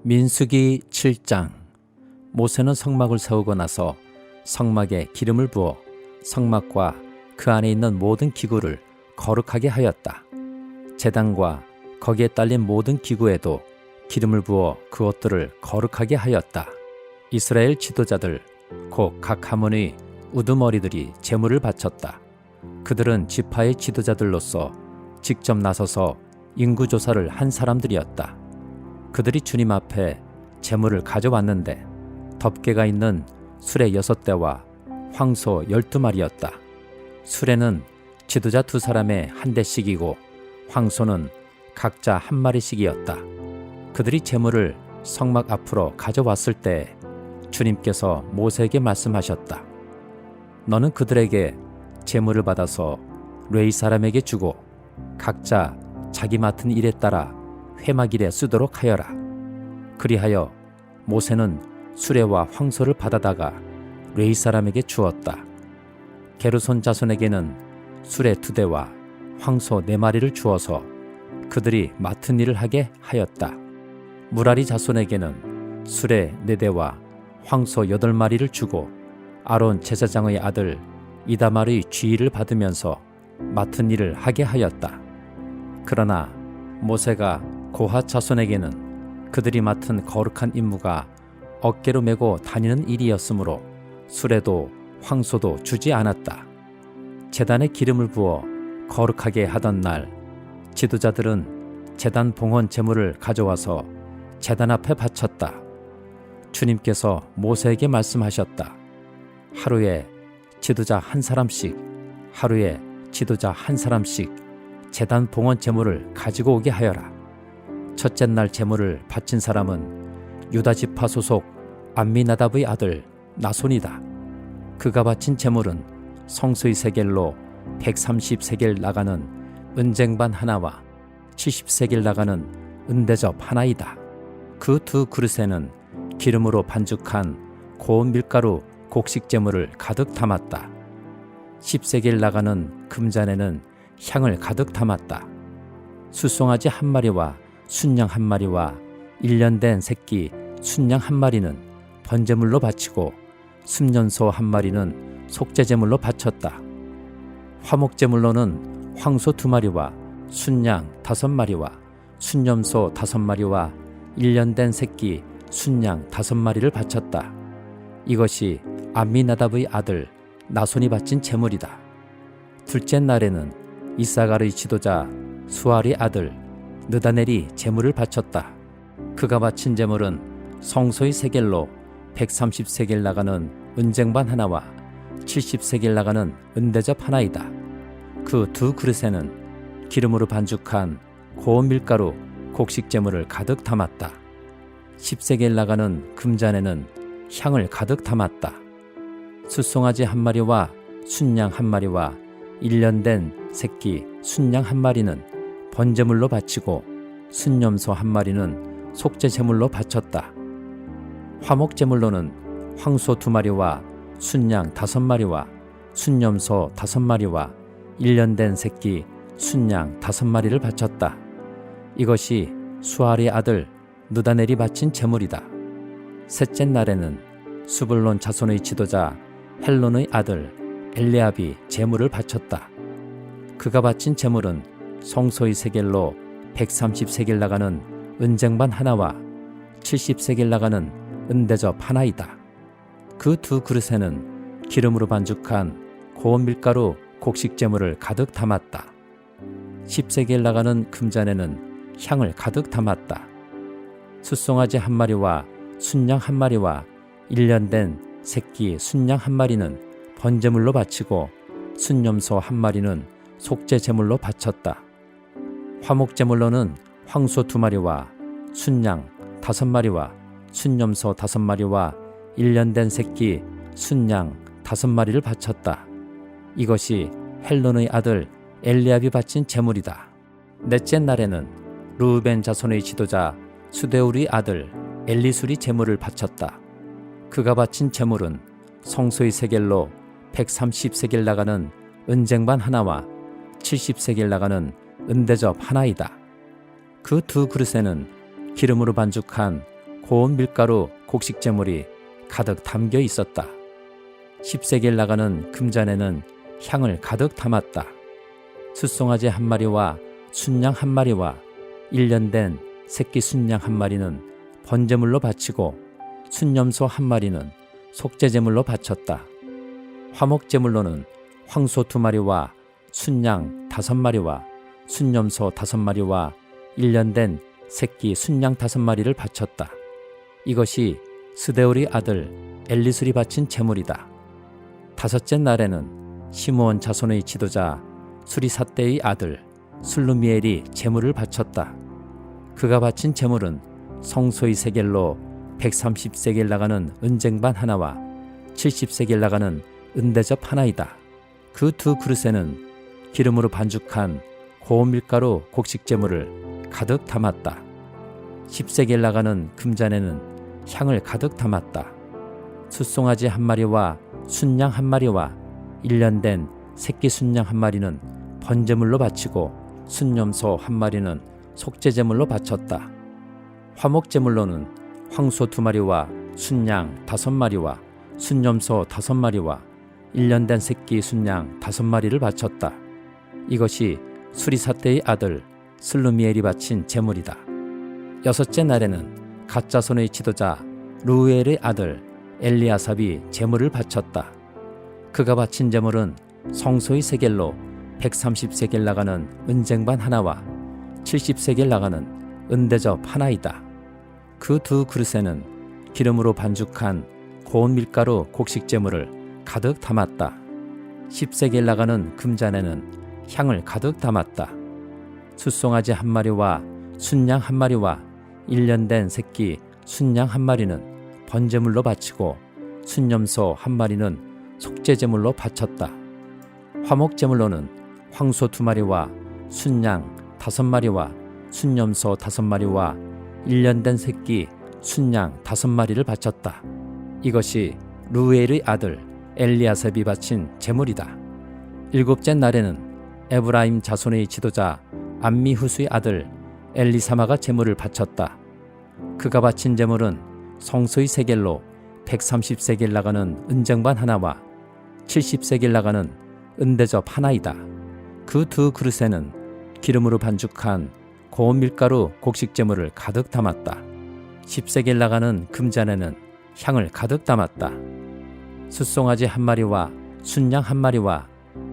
민수기 7장. 모세는 성막을 세우고 나서 성막에 기름을 부어 성막과 그 안에 있는 모든 기구를 거룩하게 하였다. 제단과 거기에 딸린 모든 기구에도 기름을 부어 그것들을 거룩하게 하였다. 이스라엘 지도자들 곧 각 가문의 우두머리들이 제물을 바쳤다. 그들은 지파의 지도자들로서 직접 나서서 인구조사를 한 사람들이었다. 그들이 주님 앞에 제물을 가져왔는데 덮개가 있는 수레 6대와 황소 12마리였다. 수레는 지도자 2사람의 한 대씩이고 황소는 각자 1마리씩이었다. 그들이 제물을 성막 앞으로 가져왔을 때 주님께서 모세에게 말씀하셨다. 너는 그들에게 제물을 받아서 레위 사람에게 주고 각자 자기 맡은 일에 따라 회막일에 쓰도록 하여라. 그리하여 모세는 수레와 황소를 받아다가 레위 사람에게 주었다. 게르손 자손에게는 수레 2대와 황소 4마리를 주어서 그들이 맡은 일을 하게 하였다. 무라리 자손에게는 수레 4대와 황소 8마리를 주고 아론 제사장의 아들 이다말의 지위를 받으면서 맡은 일을 하게 하였다. 그러나 모세가 고핫 자손에게는 그들이 맡은 거룩한 임무가 어깨로 메고 다니는 일이었으므로 수레도 황소도 주지 않았다. 제단에 기름을 부어 거룩하게 하던 날 지도자들은 제단 봉헌 제물을 가져와서 제단 앞에 바쳤다. 주님께서 모세에게 말씀하셨다. 하루에 지도자 한 사람씩, 하루에 지도자 한 사람씩 제단 봉헌 제물을 가지고 오게 하여라. 첫째 날 제물을 바친 사람은 유다 지파 소속 암미나답의 아들 나손이다. 그가 바친 제물은 성소의 세겔로 130세겔 나가는 은쟁반 하나와 70세겔 나가는 은대접 하나이다. 그 2 그릇에는 기름으로 반죽한 고운 밀가루 곡식 제물을 가득 담았다. 10세겔 나가는 금잔에는 향을 가득 담았다. 숫송아지 1마리와 순양 1마리와 1년 된 새끼 순양 1마리는 번제물로 바치고 순년소 1마리는 속죄제물로 바쳤다. 화목제물로는 황소 2마리와 순양 5마리와 순염소 5마리와 1년 된 새끼 순양 5마리를 바쳤다. 이것이 암미나답의 아들 나손이 바친 제물이다. 둘째 날에는 이사갈의 지도자 수알의 아들 느다넬이 제물을 바쳤다. 그가 바친 제물은 성소의 세겔로 130세겔 나가는 은쟁반 하나와 70세겔 나가는 은대접 하나이다. 그 2 그릇에는 기름으로 반죽한 고운 밀가루 곡식 제물을 가득 담았다. 10세겔 나가는 금잔에는 향을 가득 담았다. 숫송아지 1마리와 순양 1마리와 1년 된 새끼 순양 1마리는 번제물로 바치고 순염소 1마리는 속죄제물로 바쳤다. 화목제물로는 황소 2마리와 순양 5마리와 순염소 5마리와 1년 된 새끼 순양 5마리를 바쳤다. 이것이 수알의 아들 느다넬이 바친 제물이다. 셋째 날에는 수불론 자손의 지도자 헬론의 아들 엘레압이 제물을 바쳤다. 그가 바친 제물은 성소의 세겔로 130세겔 나가는 은쟁반 하나와 70세겔 나가는 은대접 하나이다. 그 2 그릇에는 기름으로 반죽한 고운 밀가루 곡식 제물을 가득 담았다. 10세겔 나가는 금잔에는 향을 가득 담았다. 숫송아지 1마리와 순양 1마리와 1년 된 새끼 순양 1마리는 번제물로 바치고 순염소 1마리는 속죄제물로 바쳤다. 화목제물로는 황소 2마리와 순양 5마리와 순염소 5마리와 1년 된 새끼 순양 5마리를 바쳤다. 이것이 헬론의 아들 엘리압이 바친 제물이다. 넷째 날에는 르우벤 자손의 지도자 수데울의 아들 엘리술이 제물을 바쳤다. 그가 바친 제물은 성소의 세겔로 130세겔 나가는 은쟁반 하나와 70세겔 나가는 은대접 하나이다. 그 2 그릇에는 기름으로 반죽한 고운 밀가루 곡식 제물이 가득 담겨 있었다. 10세겔 나가는 금잔에는 향을 가득 담았다. 숫송아지 한 마리와 순양 한 마리와 1년 된 새끼 순양 한 마리는 번제물로 바치고 순염소 한 마리는 속죄제물로 바쳤다. 화목제물로는 황소 2마리와 순양 5마리와 순염소 5마리와 1년 된 새끼 순양 5마리를 바쳤다. 이것이 스데울의 아들 엘리술이 바친 제물이다. 5째 날에는 시므온 자손의 지도자 수리삿대의 아들 슬루미엘이 제물을 바쳤다. 그가 바친 제물은 성소의 세겔로 130세겔 나가는 은쟁반 하나와 70세겔 나가는 은대접 하나이다. 그 2 그릇에는 기름으로 반죽한 고운 밀가루 곡식 제물을 가득 담았다. 10세겔 나가는 금잔에는 향을 가득 담았다. 숫송아지 한 마리와 순양 한 마리와 1년 된 새끼 순양 한 마리는 번제물로 바치고 순염소 한 마리는 속죄제물로 바쳤다. 화목제물로는 황소 2마리와 순양 5마리와 순염소 5마리와 1년 된 새끼 순양 5마리를 바쳤다. 이것이 수리삿대의 아들 슬루미엘이 바친 제물이다. 6째 날에는 갓 자손의 지도자 루우엘의 아들 엘리아삽이 제물을 바쳤다. 그가 바친 제물은 성소의 세겔로 130세겔 나가는 은쟁반 하나와 70세겔 나가는 은대접 하나이다. 그 2 그릇에는 기름으로 반죽한 고운 밀가루 곡식 제물을 가득 담았다. 10세겔 나가는 금잔에는 향을 가득 담았다. 숫송아지 한 마리와 순양 한 마리와 1년 된 새끼 순양 한 마리는 번제물로 바치고 순염소 한 마리는 속죄제물로 바쳤다. 화목제물로는 황소 2마리와 순양 5마리와 순염소 5마리와 1년 된 새끼 순양 5마리를 바쳤다. 이것이 루엘의 아들 엘리아삽이 바친 제물이다. 7째 날에는 에브라임 자손의 지도자 암미후스의 아들 엘리사마가 제물을 바쳤다. 그가 바친 제물은 성소의 세겔로 130세겔 나가는 은쟁반 하나와 70세겔 나가는 은대접 하나이다. 그 2 그릇에는 기름으로 반죽한 고운 밀가루 곡식 제물을 가득 담았다. 10세겔 나가는 금잔에는 향을 가득 담았다. 숫송아지 한 마리와 순양 한 마리와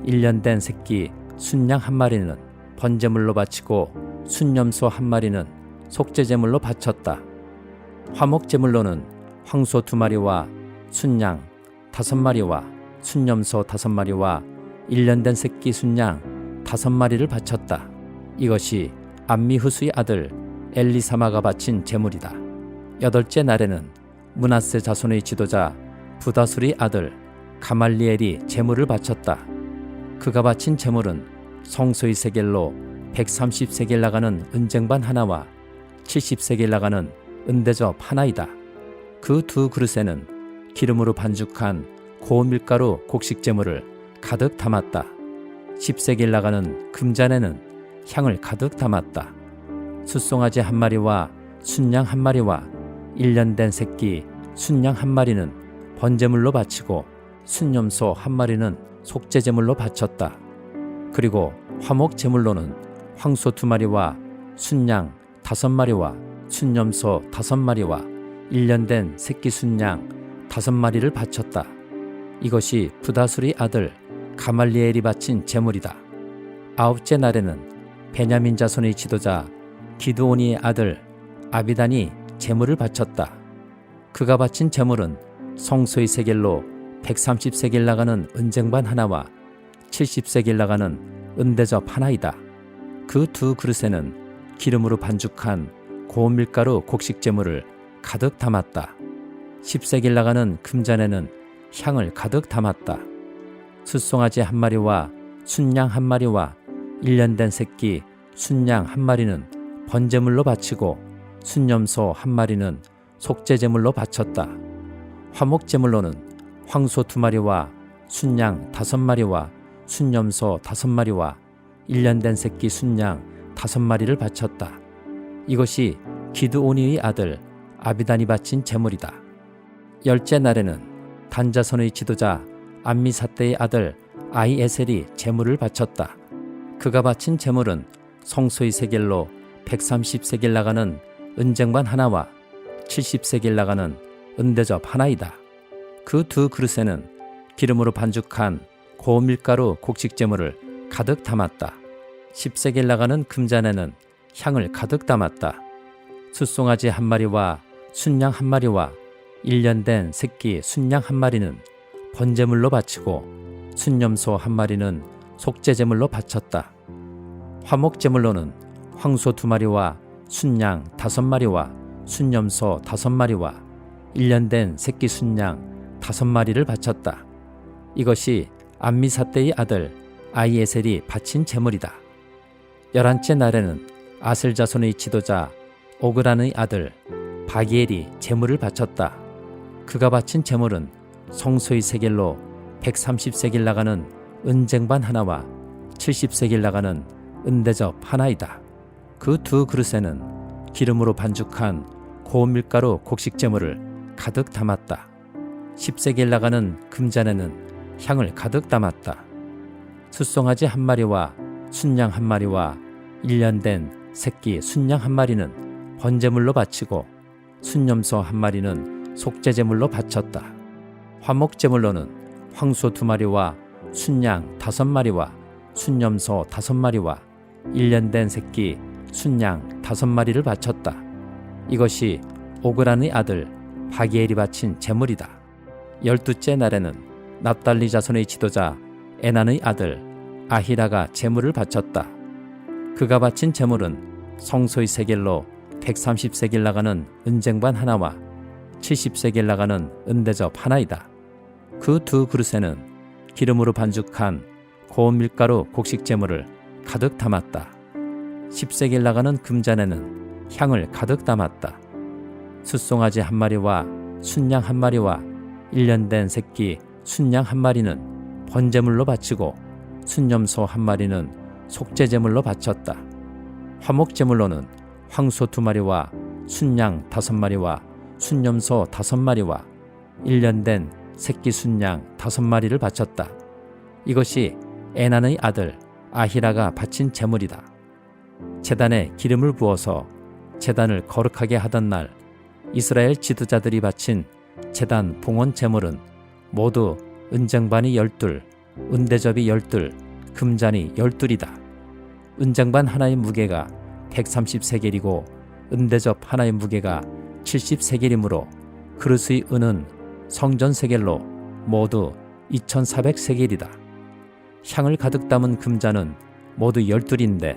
1년 된 새끼 순양 한 마리는 번제물로 바치고 순염소 한 마리는 속죄제물로 바쳤다. 화목제물로는 황소 2마리와 순양 5마리와 순염소 5마리와 1년 된 새끼 순양 5마리를 바쳤다. 이것이 암미후스의 아들 엘리사마가 바친 제물이다. 8째 날에는 므낫세 자손의 지도자 부다술의 아들 가말리엘이 제물을 바쳤다. 그가 바친 제물은 성소의 세겔로 130세겔 나가는 은쟁반 하나와 70세겔 나가는 은대접 하나이다. 그 2 그릇에는 기름으로 반죽한 고운 밀가루 곡식 제물을 가득 담았다. 10세겔 나가는 금잔에는 향을 가득 담았다. 숫송아지 한 마리와 순양 한 마리와 1년 된 새끼 순양 한 마리는 번제물로 바치고 순염소 한 마리는 속죄제물로 바쳤다. 그리고 화목제물로는 황소 2마리와 순양 5마리와 순염소 5마리와 1년 된 새끼 순양 5마리를 바쳤다. 이것이 부다술의 아들 가말리엘이 바친 제물이다. 9째 날에는 베냐민 자손의 지도자 기드온이의 아들 아비단이 제물을 바쳤다. 그가 바친 제물은 성소의 세겔로 130세겔 나가는 은쟁반 하나와 70세겔 나가는 은대접 하나이다. 그 2 그릇에는 기름으로 반죽한 고운 밀가루 곡식 제물을 가득 담았다. 10세겔 나가는 금잔에는 향을 가득 담았다. 숫송아지 한 마리와 순양 한 마리와 1년 된 새끼 순양 한 마리는 번제물로 바치고 순염소 한 마리는 속죄제물로 바쳤다. 화목제물로는 황소 2마리와 순양 5마리와 순염소 5마리와 1년 된 새끼 순양 5마리를 바쳤다. 이것이 기드오니의 아들 아비단이 바친 제물이다. 열째 날에는 단자손의 지도자 암미사대의 아들 아히에셀이 제물을 바쳤다. 그가 바친 제물은 성소의 세겔로 130세겔 나가는 은쟁반 하나와 70세겔 나가는 은대접 하나이다. 그 두 그릇에는 기름으로 반죽한 고운 밀가루 곡식 제물을 가득 담았다. 10세겔 나가는 금잔에는 향을 가득 담았다. 숫송아지 한 마리와 순양 한 마리와 1년 된 새끼 순양 한 마리는 번제물로 바치고 순염소 한 마리는 속죄제물로 바쳤다. 화목제물로는 황소 2마리와 순양 5마리와 순염소 5마리와 1년 된 새끼 순양 5마리를 바쳤다. 이것이 암미사대의 아들 아히에셀이 바친 제물이다. 11째 날에는 아셀 자손의 지도자 오그란의 아들 바기엘이 제물을 바쳤다. 그가 바친 제물은 성소의 세겔로 130세겔 나가는 은쟁반 하나와 70세겔 나가는 은대접 하나이다. 그 두 그릇에는 기름으로 반죽한 고운 밀가루 곡식 제물을 가득 담았다. 10세겔 나가는 금잔에는 향을 가득 담았다. 숫송아지 한 마리와 순양 한 마리와 1년 된 새끼 순양 한 마리는 번제물로 바치고 순염소 한 마리는 속죄제물로 바쳤다. 화목제물로는 황소 2마리와 순양 5마리와 순염소 5마리와 1년 된 새끼 순양 5마리를 바쳤다. 이것이 오그란의 아들 바기엘이 바친 제물이다. 12째 날에는 납달리 자손의 지도자 에난의 아들 아히라가 제물을 바쳤다. 그가 바친 제물은 성소의 세겔로 130세겔 나가는 은쟁반 하나와 70세겔 나가는 은대접 하나이다. 그 두 그릇에는 기름으로 반죽한 고운 밀가루 곡식 제물을 가득 담았다. 10세겔 나가는 금잔에는 향을 가득 담았다. 숫송아지 한 마리와 순양 한 마리와 1년 된 새끼 순양 한 마리는 번제물로 바치고 순염소 한 마리는 속죄제물로 바쳤다. 화목제물로는 황소 2마리와 순양 5마리와 순염소 5마리와 1년 된 새끼 순양 5마리를 바쳤다. 이것이 에난의 아들 아히라가 바친 제물이다. 제단에 기름을 부어서 제단을 거룩하게 하던 날 이스라엘 지도자들이 바친 제단 봉헌 제물은 모두 은쟁반이 12, 은대접이 12, 금잔이 12이다. 은쟁반 하나의 무게가 130세겔이고 은대접 하나의 무게가 70세겔이므로 그릇의 은은 성전 세겔로 모두 2400세겔이다. 향을 가득 담은 금잔은 모두 12인데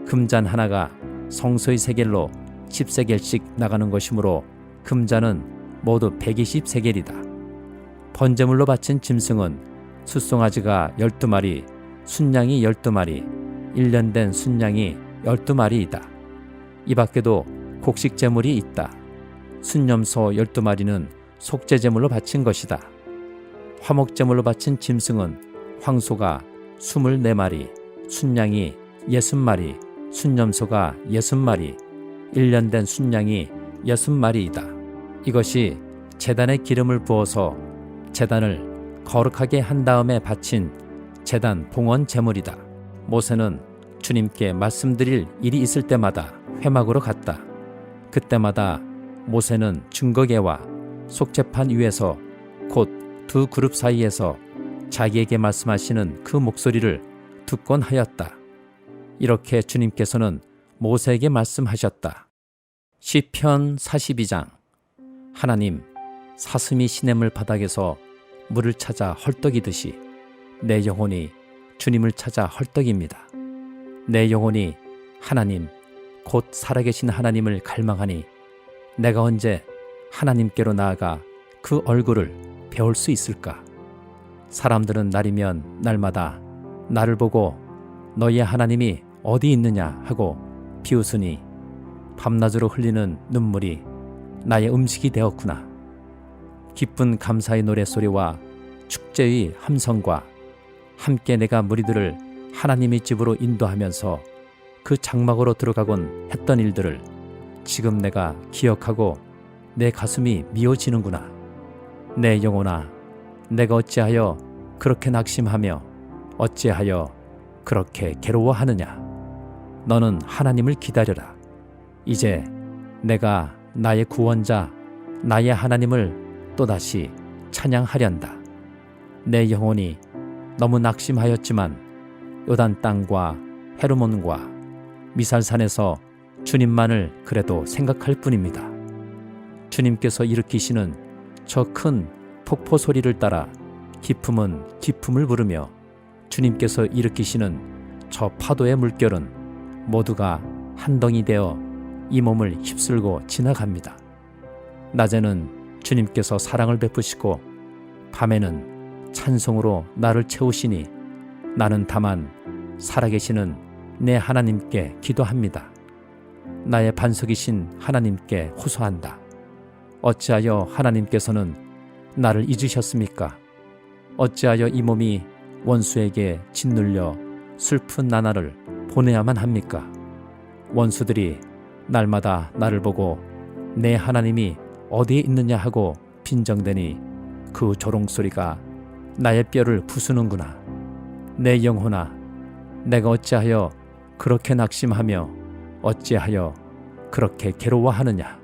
금잔 하나가 성소의 세겔로 10세겔씩 나가는 것이므로 금잔은 모두 120세겔이다. 번제물로 바친 짐승은 숫송아지가 12마리, 순양이 12마리, 1년 된 순양이 12마리이다. 이 밖에도 곡식제물이 있다. 순염소 12마리는 속죄제물로 바친 것이다. 화목제물로 바친 짐승은 황소가 24마리, 순양이 60마리, 순염소가 60마리, 1년 된 순양이 60마리이다. 이것이 제단에 기름을 부어서 제단을 거룩하게 한 다음에 바친 제단 봉헌 제물이다. 모세는 주님께 말씀드릴 일이 있을 때마다 회막으로 갔다. 그때마다 모세는 증거계와 속죄판 위에서 곧 두 그룹 사이에서 자기에게 말씀하시는 그 목소리를 듣곤 하였다. 이렇게 주님께서는 모세에게 말씀하셨다. 시편 42장. 하나님, 사슴이 시냇물 바닥에서 물을 찾아 헐떡이듯이 내 영혼이 주님을 찾아 헐떡입니다. 내 영혼이 하나님, 곧 살아계신 하나님을 갈망하니 내가 언제 하나님께로 나아가 그 얼굴을 배울 수 있을까? 사람들은 날이면 날마다 나를 보고 너희의 하나님이 어디 있느냐 하고 비웃으니 밤낮으로 흘리는 눈물이 나의 음식이 되었구나. 기쁜 감사의 노랫소리와 축제의 함성과 함께 내가 무리들을 하나님의 집으로 인도하면서 그 장막으로 들어가곤 했던 일들을 지금 내가 기억하고 내 가슴이 미어지는구나. 내 영혼아, 내가 어찌하여 그렇게 낙심하며 어찌하여 그렇게 괴로워하느냐. 너는 하나님을 기다려라. 이제 내가 나의 구원자, 나의 하나님을 또다시 찬양하련다. 내 영혼이 너무 낙심하였지만 요단 땅과 헤르몬과 미살산에서 주님만을 그래도 생각할 뿐입니다. 주님께서 일으키시는 저 큰 폭포 소리를 따라 기품은 기품을 부르며 주님께서 일으키시는 저 파도의 물결은 모두가 한 덩이 되어 이 몸을 휩쓸고 지나갑니다. 낮에는 주님께서 사랑을 베푸시고 밤에는 찬송으로 나를 채우시니 나는 다만 살아계시는 내 하나님께 기도합니다. 나의 반석이신 하나님께 호소한다. 어찌하여 하나님께서는 나를 잊으셨습니까? 어찌하여 이 몸이 원수에게 짓눌려 슬픈 나날을 보내야만 합니까? 원수들이 날마다 나를 보고 내 하나님이 어디에 있느냐 하고 빈정대니 그 조롱소리가 나의 뼈를 부수는구나. 내 영혼아, 내가 어찌하여 그렇게 낙심하며 어찌하여 그렇게 괴로워하느냐.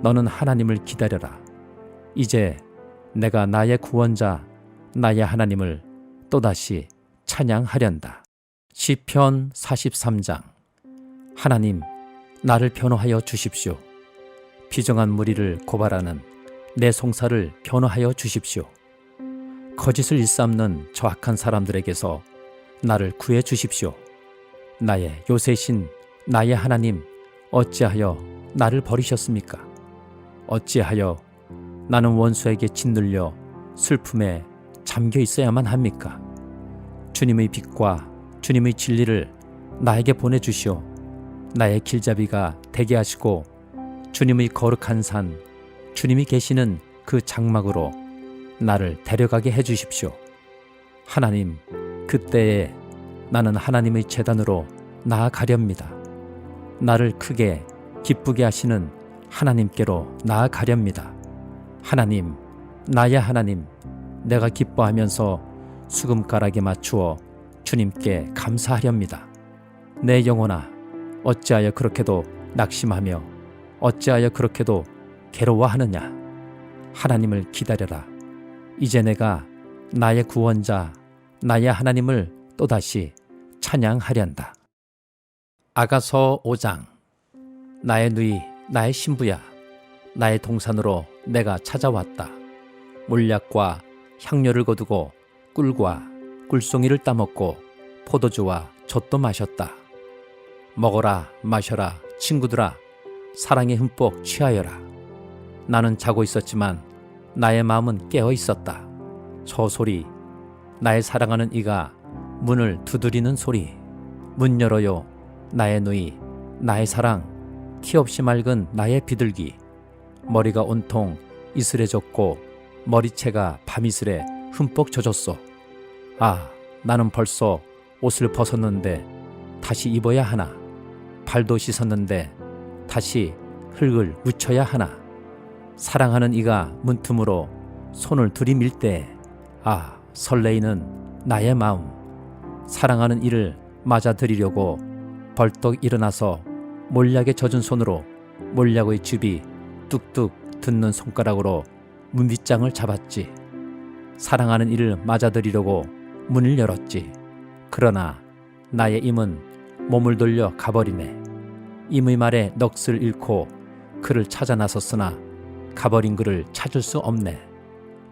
너는 하나님을 기다려라. 이제 내가 나의 구원자, 나의 하나님을 또다시 찬양하련다. 시편 43장. 하나님, 나를 변호하여 주십시오. 비정한 무리를 고발하는 내 송사를 변호하여 주십시오. 거짓을 일삼는 저 악한 사람들에게서 나를 구해 주십시오. 나의 요새신 나의 하나님, 어찌하여 나를 버리셨습니까? 어찌하여 나는 원수에게 짓눌려 슬픔에 잠겨 있어야만 합니까? 주님의 빛과 주님의 진리를 나에게 보내주시오. 나의 길잡이가 되게 하시고 주님의 거룩한 산, 주님이 계시는 그 장막으로 나를 데려가게 해주십시오. 하나님, 그때에 나는 하나님의 제단으로 나아가렵니다. 나를 크게 기쁘게 하시는 하나님께로 나아가렵니다. 하나님, 나의 하나님, 내가 기뻐하면서 수금가락에 맞추어 주님께 감사하렵니다. 내 영혼아, 어찌하여 그렇게도 낙심하며 어찌하여 그렇게도 괴로워하느냐. 하나님을 기다려라. 이제 내가 나의 구원자, 나의 하나님을 또다시 찬양하련다. 아가서 5장. 나의 누이, 나의 신부야, 나의 동산으로 내가 찾아왔다. 몰약과 향료를 거두고 꿀과 꿀송이를 따먹고 포도주와 젖도 마셨다. 먹어라, 마셔라, 친구들아, 사랑에 흠뻑 취하여라. 나는 자고 있었지만 나의 마음은 깨어 있었다. 저 소리, 나의 사랑하는 이가 문을 두드리는 소리. 문 열어요, 나의 누이, 나의 사랑, 티 없이 맑은 나의 비둘기. 머리가 온통 이슬해졌고 머리채가 밤이슬에 흠뻑 젖었어. 아, 나는 벌써 옷을 벗었는데 다시 입어야 하나. 발도 씻었는데 다시 흙을 묻혀야 하나. 사랑하는 이가 문틈으로 손을 들이밀 때, 아, 설레이는 나의 마음. 사랑하는 이를 맞아들이려고 벌떡 일어나서 몰약에 젖은 손으로 몰약의 즙이 뚝뚝 듣는 손가락으로 문 밑장을 잡았지. 사랑하는 이를 맞아들이려고 문을 열었지. 그러나 나의 임은 몸을 돌려 가버리네. 임의 말에 넋을 잃고 그를 찾아 나섰으나 가버린 그를 찾을 수 없네.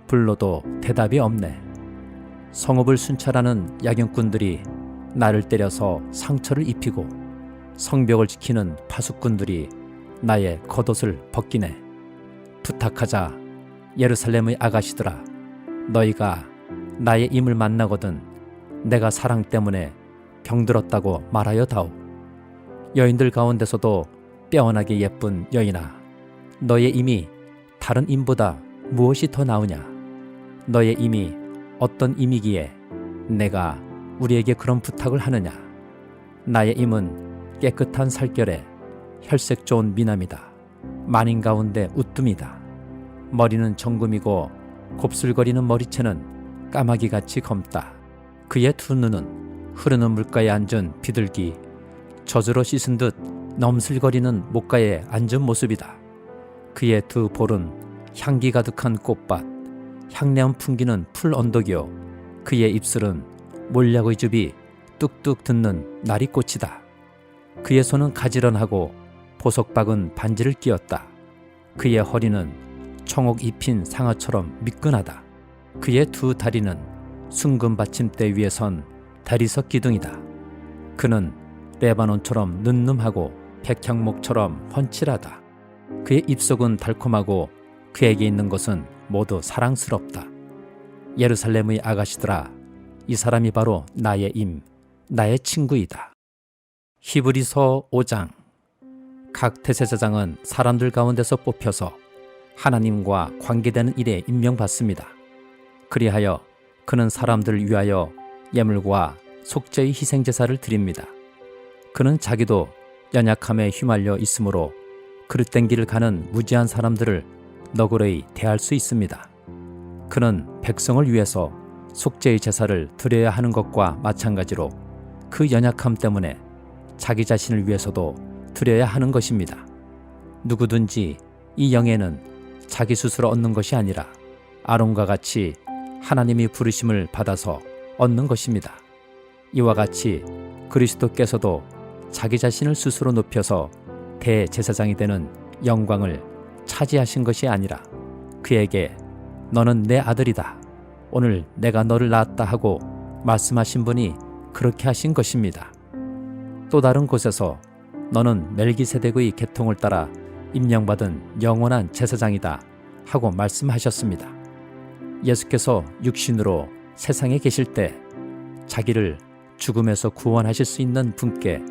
불러도 대답이 없네. 성읍을 순찰하는 야경꾼들이 나를 때려서 상처를 입히고 성벽을 지키는 파수꾼들이 나의 겉옷을 벗기네. 부탁하자, 예루살렘의 아가씨들아, 너희가 나의 임을 만나거든 내가 사랑 때문에 병들었다고 말하여 다오. 여인들 가운데서도 빼어나게 예쁜 여인아, 너의 임이 다른 임보다 무엇이 더 나으냐? 너의 임이 어떤 임이기에 내가 우리에게 그런 부탁을 하느냐? 나의 임은 깨끗한 살결에 혈색 좋은 미남이다. 만인 가운데 우뜸이다. 머리는 정금이고 곱슬거리는 머리채는 까마귀같이 검다. 그의 두 눈은 흐르는 물가에 앉은 비둘기, 젖으로 씻은 듯 넘슬거리는 목가에 앉은 모습이다. 그의 두 볼은 향기 가득한 꽃밭, 향내음 풍기는 풀 언덕이요. 그의 입술은 몰약의 즙이 뚝뚝 듣는 나리꽃이다. 그의 손은 가지런하고 보석 박은 반지를 끼었다. 그의 허리는 청옥 입힌 상아처럼 미끈하다. 그의 두 다리는 숭금 받침대 위에 선 대리석 기둥이다. 그는 레바논처럼 늠름하고 백향목처럼 훤칠하다. 그의 입속은 달콤하고 그에게 있는 것은 모두 사랑스럽다. 예루살렘의 아가씨들아, 이 사람이 바로 나의 나의 친구이다. 히브리서 5장. 각 대제사장은 사람들 가운데서 뽑혀서 하나님과 관계되는 일에 임명받습니다. 그리하여 그는 사람들을 위하여 예물과 속죄의 희생제사를 드립니다. 그는 자기도 연약함에 휘말려 있으므로 그릇된 길을 가는 무지한 사람들을 너그러이 대할 수 있습니다. 그는 백성을 위해서 속죄의 제사를 드려야 하는 것과 마찬가지로 그 연약함 때문에 자기 자신을 위해서도 드려야 하는 것입니다. 누구든지 이 영예는 자기 스스로 얻는 것이 아니라 아론과 같이 하나님이 부르심을 받아서 얻는 것입니다. 이와 같이 그리스도께서도 자기 자신을 스스로 높여서 대제사장이 되는 영광을 차지하신 것이 아니라 그에게 너는 내 아들이다, 오늘 내가 너를 낳았다 하고 말씀하신 분이 그렇게 하신 것입니다. 또 다른 곳에서 너는 멜기세덱의 계통을 따라 임명받은 영원한 제사장이다 하고 말씀하셨습니다. 예수께서 육신으로 세상에 계실 때 자기를 죽음에서 구원하실 수 있는 분께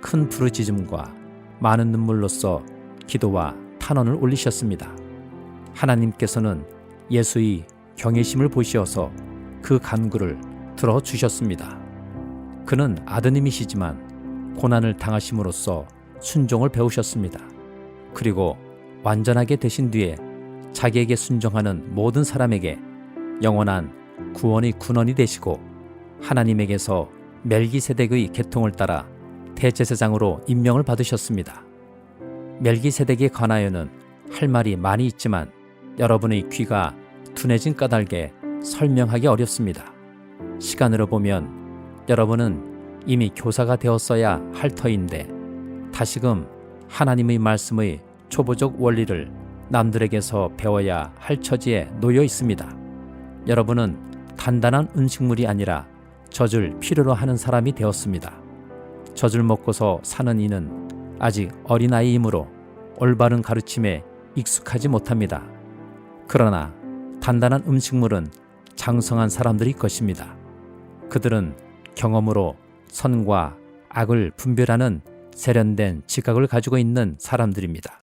큰 부르짖음과 많은 눈물로써 기도와 탄원을 올리셨습니다. 하나님께서는 예수의 경외심을 보시어서 그 간구를 들어주셨습니다. 그는 아드님이시지만 고난을 당하심으로써 순종을 배우셨습니다. 그리고 완전하게 되신 뒤에 자기에게 순종하는 모든 사람에게 영원한 구원의 군원이 되시고 하나님에게서 멜기세덱의 계통을 따라 대제사장으로 임명을 받으셨습니다. 멜기세덱에 관하여는 할 말이 많이 있지만 여러분의 귀가 둔해진 까닭에 설명하기 어렵습니다. 시간으로 보면 여러분은 이미 교사가 되었어야 할 터인데 다시금 하나님의 말씀의 초보적 원리를 남들에게서 배워야 할 처지에 놓여 있습니다. 여러분은 단단한 음식물이 아니라 젖을 필요로 하는 사람이 되었습니다. 젖을 먹고서 사는 이는 아직 어린아이이므로 올바른 가르침에 익숙하지 못합니다. 그러나 단단한 음식물은 장성한 사람들이 것입니다. 그들은 경험으로 선과 악을 분별하는 세련된 지각을 가지고 있는 사람들입니다.